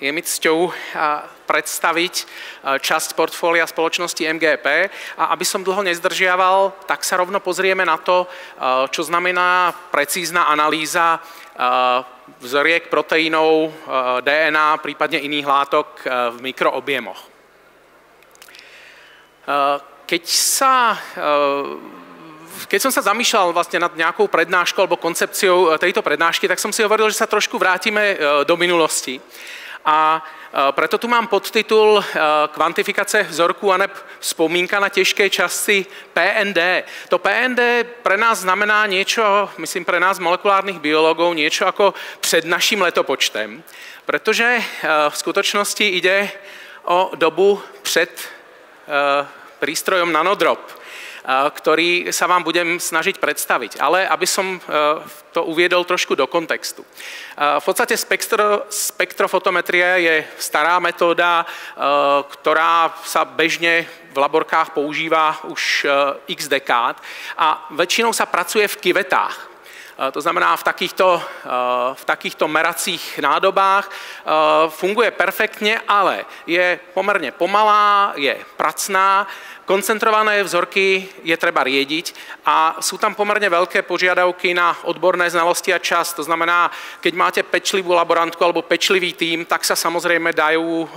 Je mi cťou predstaviť časť portfólia spoločnosti MGP a aby som dlho nezdržiaval, tak sa rovno pozrieme na to, čo znamená precízna analýza vzoriek proteínov, DNA, prípadne iných látok v mikroobjemoch. Keď som sa zamýšľal vlastne nad nejakou prednáškou alebo koncepciou tejto prednášky, tak som si hovoril, že sa trošku vrátime do minulosti. A preto tu mám podtitul Kvantifikace vzorků aneb vzpomínka na těžké časti PND. To PND pre nás znamená niečo, myslím pre nás molekulárnych biológov, niečo ako před naším letopočtem, pretože v skutočnosti ide o dobu před prístrojom nanodrop, ktorý sa vám budem snažiť predstaviť. Ale aby som to uviedol trošku do kontextu. V podstate spektrofotometria je stará metóda, ktorá sa bežne v laborkách používa už x dekád a väčšinou sa pracuje v kyvetách. To znamená v takýchto meracích nádobách. Funguje perfektne, ale je pomerne pomalá, je pracná. Koncentrované vzorky je treba riediť a sú tam pomerne veľké požiadavky na odborné znalosti a čas. To znamená, keď máte pečlivú laborantku alebo pečlivý tím, tak sa samozrejme dajú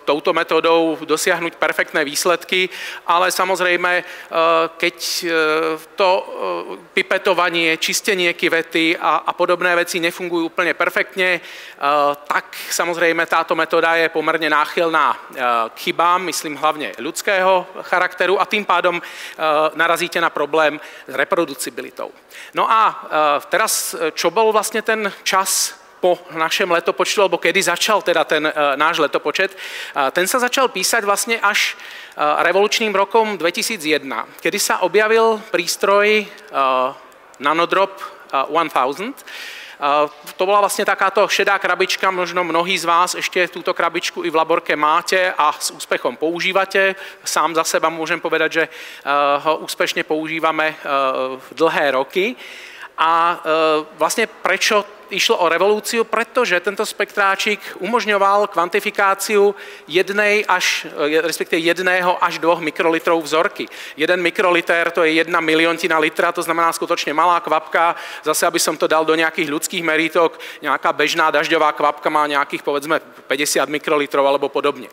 touto metódou dosiahnuť perfektné výsledky, ale samozrejme, keď to pipetovanie, čistenie kyvety a podobné veci nefungujú úplne perfektne, tak samozrejme táto metóda je pomerne náchylná k chybám, myslím hlavne ľudského charakteru, a tým pádom narazíte na problém s reproducibilitou. No a teraz, čo bol vlastne ten čas po našem letopočtu, alebo kedy začal teda ten náš letopočet, ten sa začal písať vlastne až revolučným rokom 2001, kedy sa objavil prístroj Nanodrop 1000. To bola vlastne takáto šedá krabička, možno mnohí z vás ešte túto krabičku i v laborke máte a s úspechom používate. Sám za seba môžem povedať, že ho úspešne používame dlhé roky. A vlastne prečo išlo o revolúciu? Pretože tento spektráčik umožňoval kvantifikáciu jedného až 2 mikrolitrov vzorky. 1 mikroliter to je 1 miliontina litra, to znamená skutočne malá kvapka. Zase, aby som to dal do nejakých ľudských merítok, nejaká bežná dažďová kvapka má nejakých, povedzme, 50 mikrolitrov alebo podobne.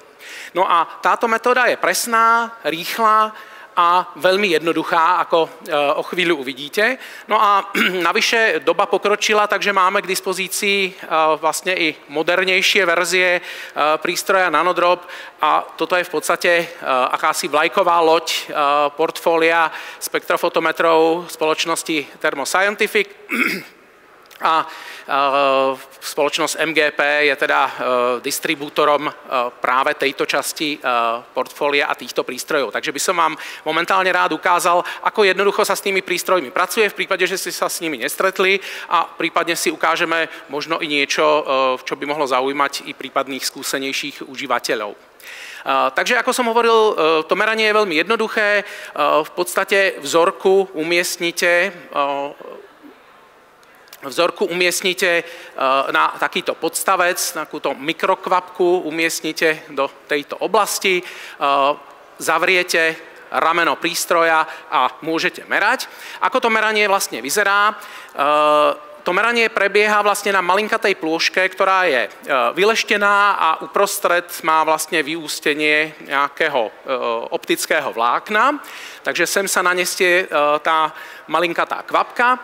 No a táto metóda je presná, rýchla a veľmi jednoduchá, ako o chvíľu uvidíte. No a navyše doba pokročila, takže máme k dispozícii vlastne i modernejšie verzie prístroja Nanodrop a toto je v podstate akási vlajková loď portfólia spektrofotometrov spoločnosti Thermo Scientific. A spoločnosť MGP je teda distribútorom práve tejto časti portfólia a týchto prístrojov. Takže by som vám momentálne rád ukázal, ako jednoducho sa s tými prístrojmi pracuje, v prípade, že ste sa s nimi nestretli a prípadne si ukážeme možno i niečo, čo by mohlo zaujímať i prípadných skúsenejších užívateľov. Takže ako som hovoril, to meranie je veľmi jednoduché. V podstate vzorku umiestnite na takýto podstavec, takúto mikrokvapku umiestnite do tejto oblasti, zavriete rameno prístroja a môžete merať. Ako to meranie vlastne vyzerá? To meranie prebieha vlastne na malinkatej plôžke, ktorá je vyleštená a uprostred má vlastne vyústenie nejakého optického vlákna. Takže sem sa nanestie tá malinkatá kvapka.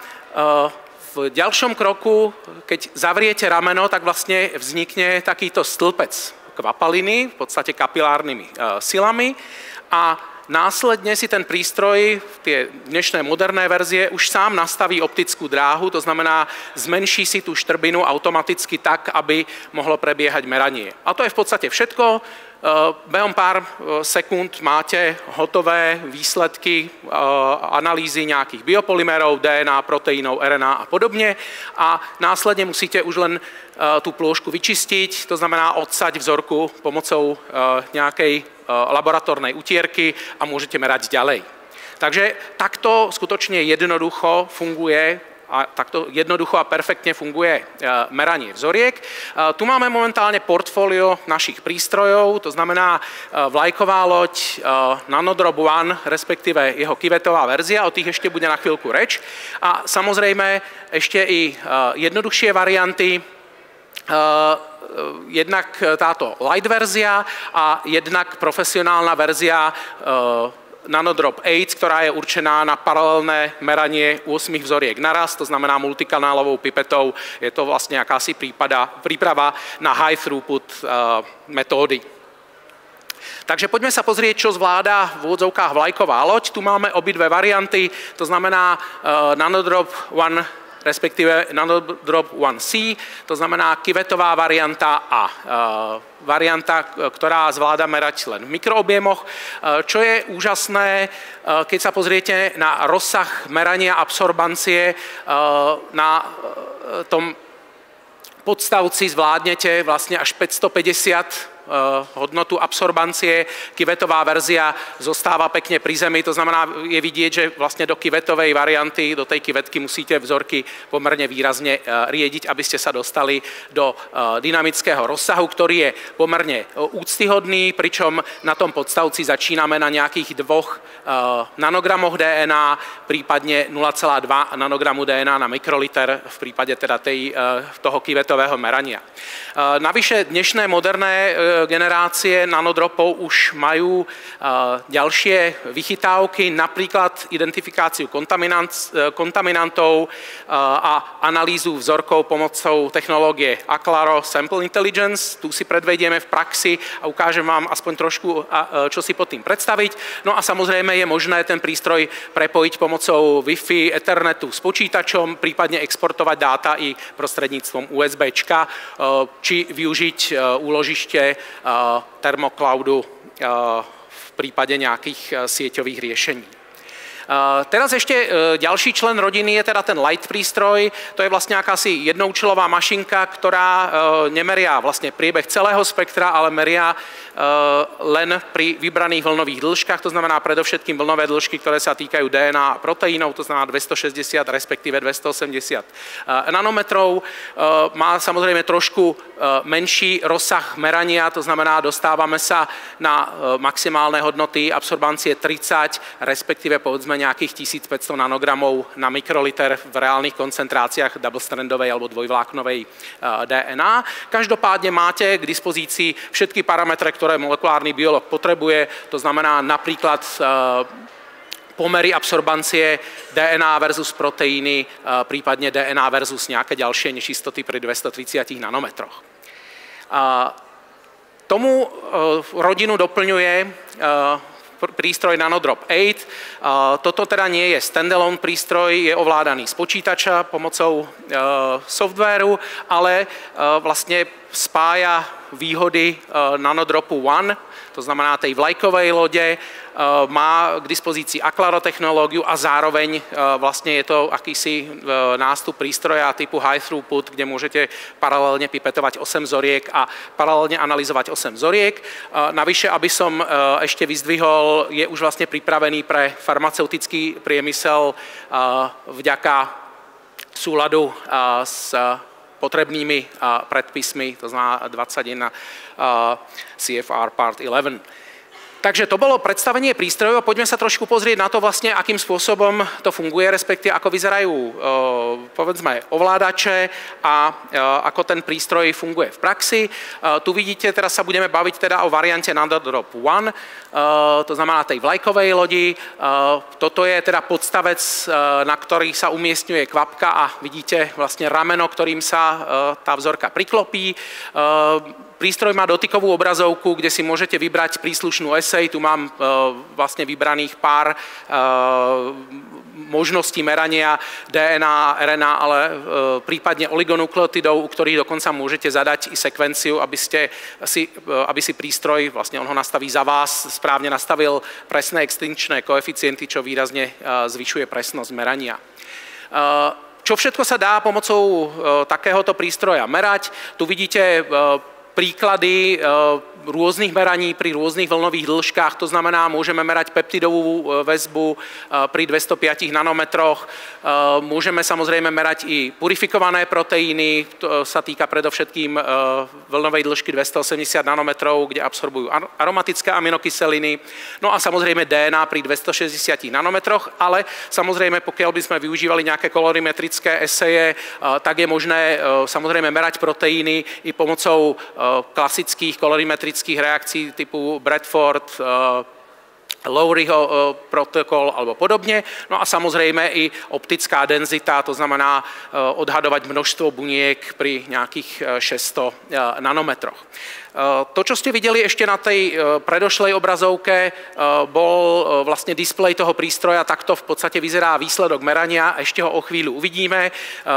V ďalšom kroku, keď zavriete rameno, tak vlastne vznikne takýto stĺpec kvapaliny, v podstate kapilárnymi silami a následne si ten prístroj, tie dnešné moderné verzie, už sám nastaví optickú dráhu, to znamená zmenší si tú štrbinu automaticky tak, aby mohlo prebiehať meranie. A to je v podstate všetko. Behom pár sekúnd máte hotové výsledky analýzy nejakých biopolymerov, DNA, proteínov, RNA a podobne a následne musíte už len tú plôžku vyčistiť, to znamená odsať vzorku pomocou nejakej laboratórnej utierky a môžete merať ďalej. Takže takto skutočne jednoducho funguje a takto jednoducho a perfektne funguje meranie vzoriek. Tu máme momentálne portfólio našich prístrojov, to znamená vlajková loď Nanodrop One, respektíve jeho kyvetová verzia, o tých ešte bude na chvíľku reč. A samozrejme ešte i jednoduchšie varianty, jednak táto light verzia a jednak profesionálna verzia Nanodrop 8, ktorá je určená na paralelné meranie 8 vzoriek naraz, to znamená multikanálovou pipetou. Je to vlastne akási príprava na high throughput metódy. Takže poďme sa pozrieť, čo zvláda v úvodzovkách vlajková loď. Tu máme obidve varianty, to znamená Nanodrop One, respektíve Nanodrop 1C, to znamená kyvetová varianta a varianta, ktorá zvláda merať len v mikroobjemoch. Čo je úžasné, keď sa pozriete na rozsah merania absorbancie, na tom podstavci zvládnete vlastne až 550 hodnotu absorbancie. Kyvetová verzia zostáva pekne pri zemi, to znamená, je vidieť, že vlastne do kyvetovej varianty, do tej kyvetky musíte vzorky pomerne výrazne riediť, aby ste sa dostali do dynamického rozsahu, ktorý je pomerne úctyhodný, pričom na tom podstavci začíname na nejakých 2 nanogramoch DNA, prípadne 0,2 nanogramu DNA na mikroliter v prípade teda toho kyvetového merania. Navyše dnešné moderné generácie nanodropov už majú ďalšie vychytávky, napríklad identifikáciu kontaminantov a analýzu vzorkov pomocou technológie Aclaro Sample Intelligence. Tu si predvedieme v praxi a ukážem vám aspoň trošku, čo si pod tým predstaviť. No a samozrejme je možné ten prístroj prepojiť pomocou Wi-Fi, Ethernetu s počítačom, prípadne exportovať dáta i prostredníctvom USBčka, či využiť úložište termocloudu v prípade nejakých sieťových riešení. Teraz ešte ďalší člen rodiny je teda ten light prístroj. To je vlastne akási jednoúčelová mašinka, ktorá nemeria vlastne priebeh celého spektra, ale meria len pri vybraných vlnových dĺžkach, to znamená predovšetkým vlnové dĺžky, ktoré sa týkajú DNA a proteínov, to znamená 260 respektíve 280 nanometrov. Má samozrejme trošku menší rozsah merania, to znamená dostávame sa na maximálne hodnoty absorbancie 30 respektíve povedzme nejakých 1500 nanogramov na mikroliter v reálnych koncentráciách double-strandovej alebo dvojvláknovej DNA. Každopádne máte k dispozícii všetky parametre, ktoré molekulárny biológ potrebuje, to znamená napríklad pomery absorbancie DNA versus proteíny, prípadne DNA versus nejaké ďalšie nečistoty pri 230 nanometroch. Tomu rodinu doplňuje prístroj Nanodrop 8. Toto teda nie je standalone prístroj, je ovládaný z počítača pomocou softvéru, ale vlastne spája výhody Nanodropu One, to znamená tej vlajkovej lode, má k dispozícii Aclaro technológiu a zároveň vlastne je to akýsi nástup prístroja typu high throughput, kde môžete paralelne pipetovať 8 vzoriek a paralelne analyzovať 8 vzoriek. Navyše, aby som ešte vyzdvihol, je už vlastne pripravený pre farmaceutický priemysel vďaka súladu s potrebnými predpismi, to znamená 21 CFR Part 11. Takže to bolo predstavenie prístrojov a poďme sa trošku pozrieť na to vlastne, akým spôsobom to funguje, respektíve ako vyzerajú povedzme ovládače a ako ten prístroj funguje v praxi. Tu vidíte, teraz sa budeme baviť teda o variante Nanodrop One, to znamená tej vlajkovej lodi. Toto je teda podstavec, na ktorý sa umiestňuje kvapka a vidíte vlastne rameno, ktorým sa tá vzorka priklopí. Prístroj má dotykovú obrazovku, kde si môžete vybrať príslušnú esej. Tu mám vlastne vybraných pár možností merania DNA, RNA, ale prípadne oligonukleotidov, u ktorých dokonca môžete zadať i sekvenciu, aby si prístroj, vlastne on ho nastaví za vás, správne nastavil presné extinkčné koeficienty, čo výrazne zvyšuje presnosť merania. Čo všetko sa dá pomocou takéhoto prístroja merať? Tu vidíte príklady rôznych meraní pri rôznych vlnových dĺžkách, to znamená, môžeme merať peptidovú väzbu pri 205 nanometroch, môžeme samozrejme merať i purifikované proteíny, to sa týka predovšetkým vlnovej dĺžky 280 nanometrov, kde absorbujú aromatické aminokyseliny, no a samozrejme DNA pri 260 nanometroch, ale samozrejme, pokiaľ by sme využívali nejaké kolorimetrické eseje, tak je možné samozrejme merať proteíny i pomocou klasických kolorimetrických reakcií typu Bradford, Lowryho protokol alebo podobne. No a samozrejme i optická denzita, to znamená odhadovať množstvo buniek pri nejakých 600 nanometroch. To, čo ste videli ešte na tej predošlej obrazovke, bol vlastne displej toho prístroja, takto v podstate vyzerá výsledok merania, ešte ho o chvíľu uvidíme.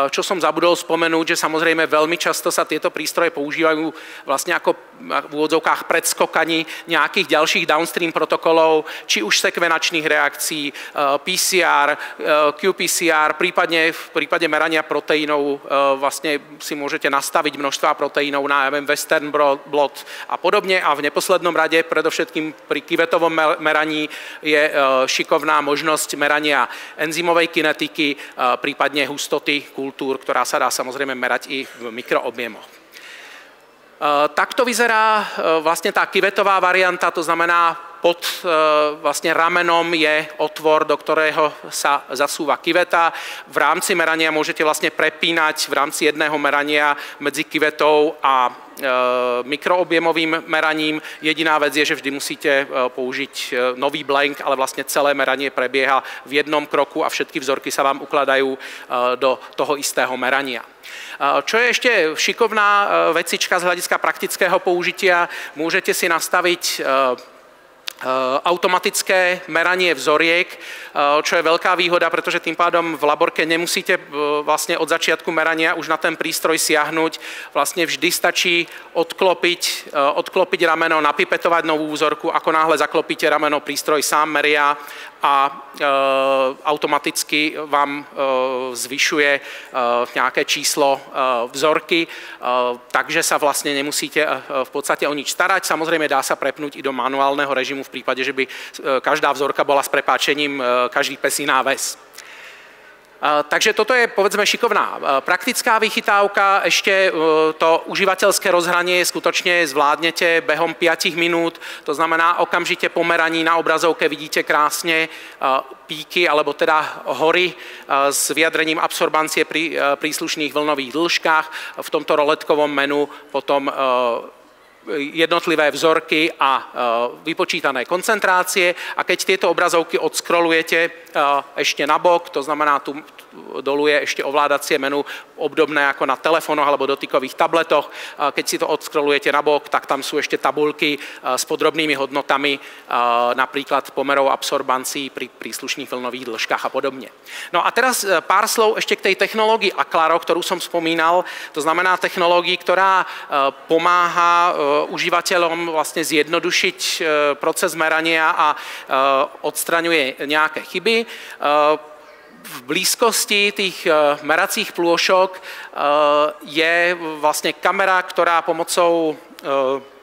Čo som zabudol spomenúť, že samozrejme veľmi často sa tieto prístroje používajú vlastne ako v úvodzovkách predskokani nejakých ďalších downstream protokolov, či už sekvenačných reakcií, PCR, qPCR, prípadne v prípade merania proteínov vlastne si môžete nastaviť množstva proteínov na Western blot a podobne a v neposlednom rade predovšetkým pri kyvetovom meraní je šikovná možnosť merania enzymovej kinetiky, prípadne hustoty kultúr, ktorá sa dá samozrejme merať i v mikroobjemoch. Takto vyzerá vlastne tá kyvetová varianta, to znamená pod vlastne ramenom je otvor, do ktorého sa zasúva kyveta. V rámci merania môžete vlastne prepínať v rámci jedného merania medzi kyvetou a mikroobjemovým meraním. Jediná vec je, že vždy musíte použiť nový blank, ale vlastne celé meranie prebieha v jednom kroku a všetky vzorky sa vám ukladajú do toho istého merania. Čo je ešte šikovná vecička z hľadiska praktického použitia, môžete si nastaviť automatické meranie vzoriek, čo je veľká výhoda, pretože tým pádom v laborke nemusíte vlastne od začiatku merania už na ten prístroj siahnuť. Vlastne vždy stačí odklopiť rameno, napipetovať novú vzorku, ako náhle zaklopíte rameno, prístroj sám meria a automaticky vám zvyšuje nejaké číslo vzorky, takže sa vlastne nemusíte v podstate o nič starať. Samozrejme dá sa prepnúť i do manuálneho režimu v prípade, že by každá vzorka bola s prepáčením každý pesí náves. Takže toto je, povedzme, šikovná praktická vychytávka. Ešte to užívateľské rozhranie skutočne zvládnete behom 5 minút. To znamená, okamžite po meraní na obrazovke vidíte krásne píky, alebo teda hory s vyjadrením absorbancie pri príslušných vlnových dĺžkach. V tomto roletkovom menu potom jednotlivé vzorky a vypočítané koncentrácie a keď tieto obrazovky odskrolujete ešte nabok, to znamená tu dolu je ešte ovládacie menu obdobné ako na telefónoch alebo dotykových tabletoch. Keď si to odskrolujete nabok, tak tam sú ešte tabuľky s podrobnými hodnotami, napríklad pomerov absorbancií pri príslušných vlnových dĺžkach a podobne. No a teraz pár slov ešte k tej technológii Aclaro, ktorú som spomínal. To znamená technológii, ktorá pomáha užívateľom vlastne zjednodušiť proces merania a odstraňuje nejaké chyby. V blízkosti tých meracích plôšok je vlastne kamera, ktorá pomocou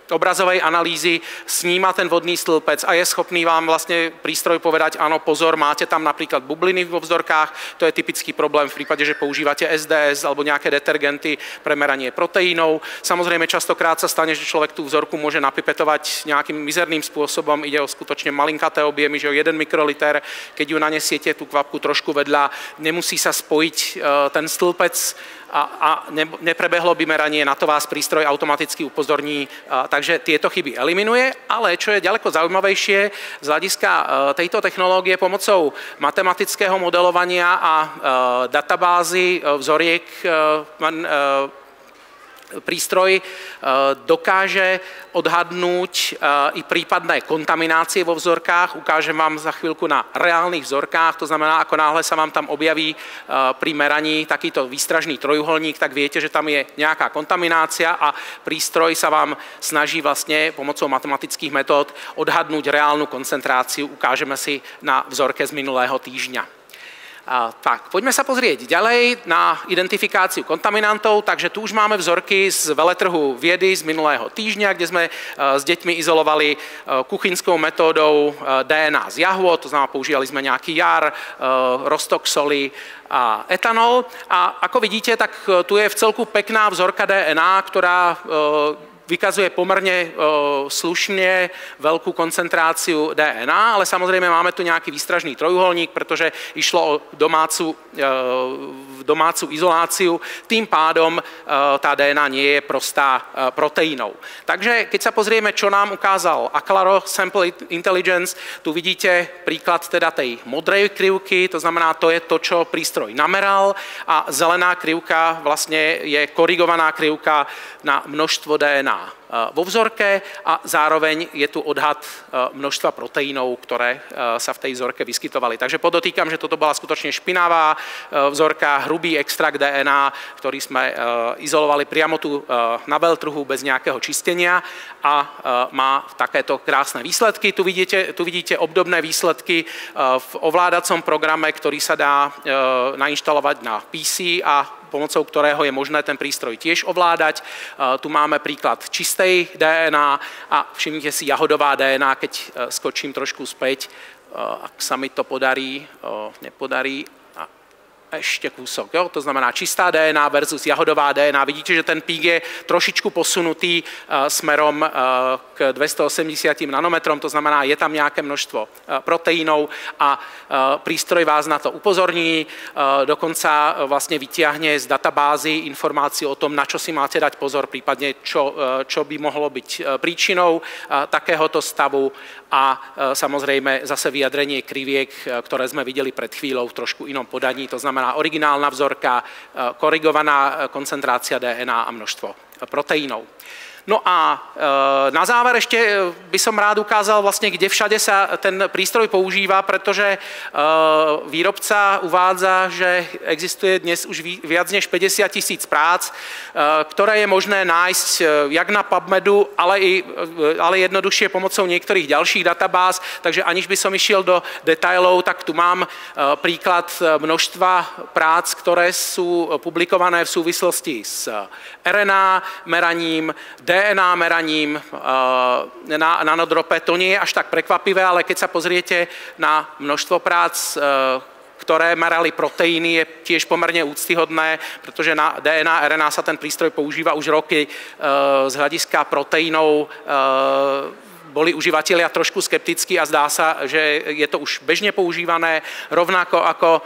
obrazovej analýzy sníma ten vodný stĺpec a je schopný vám vlastne prístroj povedať, áno, pozor, máte tam napríklad bubliny vo vzorkách, to je typický problém v prípade, že používate SDS alebo nejaké detergenty pre meranie proteínov. Samozrejme, častokrát sa stane, že človek tú vzorku môže napipetovať nejakým mizerným spôsobom, ide o skutočne malinkaté objemy, že o 1 mikroliter, keď ju nanesiete tú kvapku trošku vedľa, nemusí sa spojiť ten stĺpec a neprebehlo by meranie, na to vás prístroj automaticky upozorní, takže tieto chyby eliminuje, ale čo je ďaleko zaujímavejšie z hľadiska tejto technológie pomocou matematického modelovania a databázy vzoriek prístroj dokáže odhadnúť i prípadné kontaminácie vo vzorkách. Ukážem vám za chvíľku na reálnych vzorkách, to znamená, ako náhle sa vám tam objaví pri meraní takýto výstražný trojuholník, tak viete, že tam je nejaká kontaminácia a prístroj sa vám snaží vlastne pomocou matematických metód odhadnúť reálnu koncentráciu. Ukážeme si na vzorke z minulého týždňa. Tak, poďme sa pozrieť ďalej na identifikáciu kontaminantov, takže tu už máme vzorky z veletrhu Viedy z minulého týždňa, kde sme s deťmi izolovali kuchyňskou metódou DNA z jahôd, to znamená, používali sme nejaký jar, roztok soli a etanol. A ako vidíte, tak tu je v celku pekná vzorka DNA, ktorá vykazuje pomerne slušne veľkú koncentráciu DNA, ale samozrejme máme tu nejaký výstražný trojuholník, pretože išlo o domácu izoláciu. Tým pádom tá DNA nie je prostá proteínou. Takže keď sa pozrieme, čo nám ukázal Aclaro Sample Intelligence, tu vidíte príklad teda tej modrej krivky, to znamená, to je to, čo prístroj nameral, a zelená krivka vlastne je korigovaná krivka na množstvo DNA vo vzorke a zároveň je tu odhad množstva proteínov, ktoré sa v tej vzorke vyskytovali. Takže podotýkam, že toto bola skutočne špinavá vzorka, hrubý extrakt DNA, ktorý sme izolovali priamo tu na veľtrhu bez nejakého čistenia a má takéto krásne výsledky. Tu vidíte obdobné výsledky v ovládacom programe, ktorý sa dá nainštalovať na PC a pomocou ktorého je možné ten prístroj tiež ovládať. Tu máme príklad čistej DNA a všimnite si jahodová DNA, keď skočím trošku späť, ak sa mi to podarí, nepodarí, ešte kúsok, jo? To znamená čistá DNA versus jahodová DNA. Vidíte, že ten pík je trošičku posunutý smerom k 280 nanometrom, to znamená, je tam nejaké množstvo proteínov a prístroj vás na to upozorní, dokonca vlastne vytiahne z databázy informáciu o tom, na čo si máte dať pozor, prípadne čo by mohlo byť príčinou takéhoto stavu a samozrejme zase vyjadrenie kriviek, ktoré sme videli pred chvíľou v trošku inom podaní, to znamená originálna vzorka, korigovaná koncentrácia DNA a množstvo proteínov. No a na záver ešte by som rád ukázal vlastne, kde všade sa ten prístroj používa, pretože výrobca uvádza, že existuje dnes už viac než 50 000 prác, ktoré je možné nájsť jak na PubMedu, ale jednoduchšie pomocou niektorých ďalších databáz, takže aniž by som išiel do detailov, tak tu mám príklad množstva prác, ktoré sú publikované v súvislosti s RNA meraním, DNA meraním na nanodrope. To nie je až tak prekvapivé, ale keď sa pozriete na množstvo prác, ktoré merali proteíny, je tiež pomerne úctyhodné, pretože na DNA, RNA sa ten prístroj používa už roky z hľadiska proteínov. Boli užívateľia trošku skeptickí a zdá sa, že je to už bežne používané, rovnako ako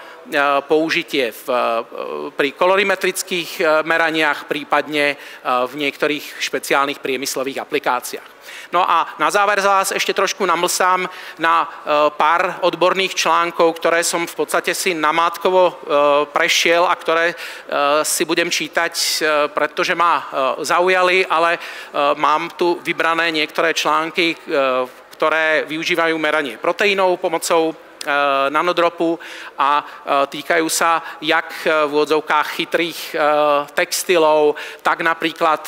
použitie pri kolorimetrických meraniach, prípadne v niektorých špeciálnych priemyslových aplikáciách. No a na záver vás ešte trošku namlsám na pár odborných článkov, ktoré som v podstate si namátkovo prešiel a ktoré si budem čítať, pretože ma zaujali, ale mám tu vybrané niektoré články, ktoré využívajú meranie proteínov pomocou nanodropu a týkajú sa jak v úvodzovkách chytrých textilov, tak napríklad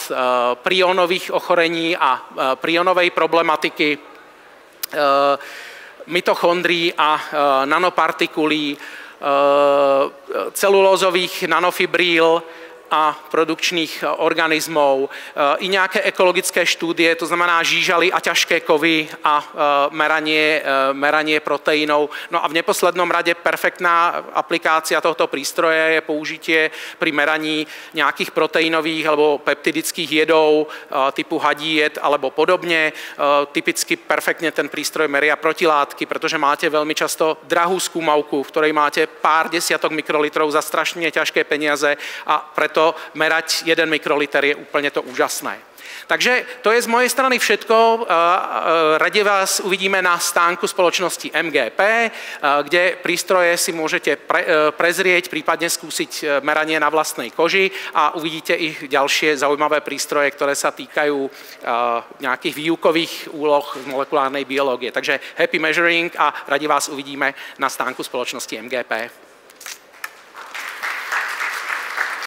prionových ochorení a prionovej problematiky, mitochondrií a nanopartikulí, celulózových nanofibríl a produkčných organizmov, i nejaké ekologické štúdie, to znamená žížaly a ťažké kovy a meranie proteínov. No a v neposlednom rade perfektná aplikácia tohto prístroje je použitie pri meraní nejakých proteínových alebo peptidických jedov typu hadí jed alebo podobne. Typicky perfektne ten prístroj meria protilátky, pretože máte veľmi často drahú skúmavku, v ktorej máte pár desiatok mikrolitrov za strašne ťažké peniaze a preto merať 1 mikroliter je úplne to úžasné. Takže to je z mojej strany všetko. Radi vás uvidíme na stánku spoločnosti MGP, kde prístroje si môžete prezrieť, prípadne skúsiť meranie na vlastnej koži a uvidíte ich ďalšie zaujímavé prístroje, ktoré sa týkajú nejakých výukových úloh z molekulárnej biológie. Takže happy measuring a radi vás uvidíme na stánku spoločnosti MGP.